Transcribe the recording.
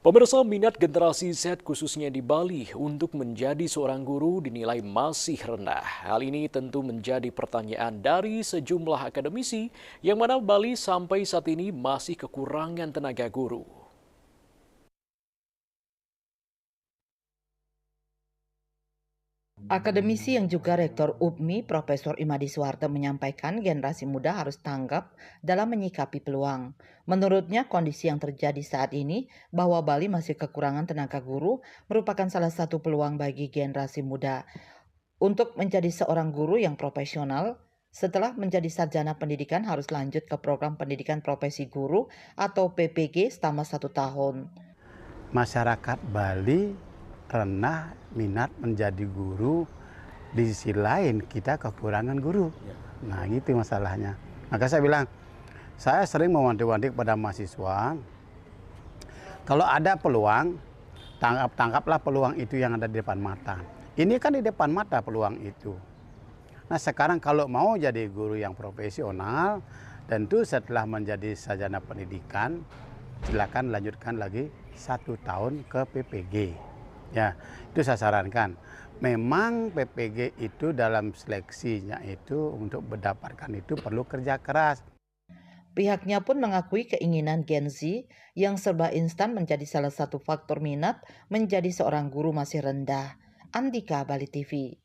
Pemirsa, minat generasi Z khususnya di Bali untuk menjadi seorang guru dinilai masih rendah. Hal ini tentu menjadi pertanyaan dari sejumlah akademisi yang mana Bali sampai saat ini masih kekurangan tenaga guru. Akademisi yang juga Rektor UPMI, Profesor Imadi Soeharto menyampaikan generasi muda harus tanggap dalam menyikapi peluang. Menurutnya, kondisi yang terjadi saat ini bahwa Bali masih kekurangan tenaga guru merupakan salah satu peluang bagi generasi muda untuk menjadi seorang guru yang profesional. Setelah menjadi sarjana pendidikan harus lanjut ke program pendidikan profesi guru atau PPG selama 1 tahun. Masyarakat Bali rendah minat menjadi guru, di sisi lain kita kekurangan guru. Nah gitu masalahnya. Maka saya bilang, saya sering mewanti-wanti kepada mahasiswa, kalau ada peluang, tangkaplah peluang itu yang ada di depan mata. Ini kan di depan mata peluang itu. Nah sekarang kalau mau jadi guru yang profesional, tentu setelah menjadi sarjana pendidikan, silakan lanjutkan lagi 1 tahun ke PPG. Ya, itu saya sarankan. Memang PPG itu dalam seleksinya itu untuk mendapatkan itu perlu kerja keras. Pihaknya pun mengakui keinginan Gen Z yang serba instan menjadi salah satu faktor minat menjadi seorang guru masih rendah. Andika, Bali TV.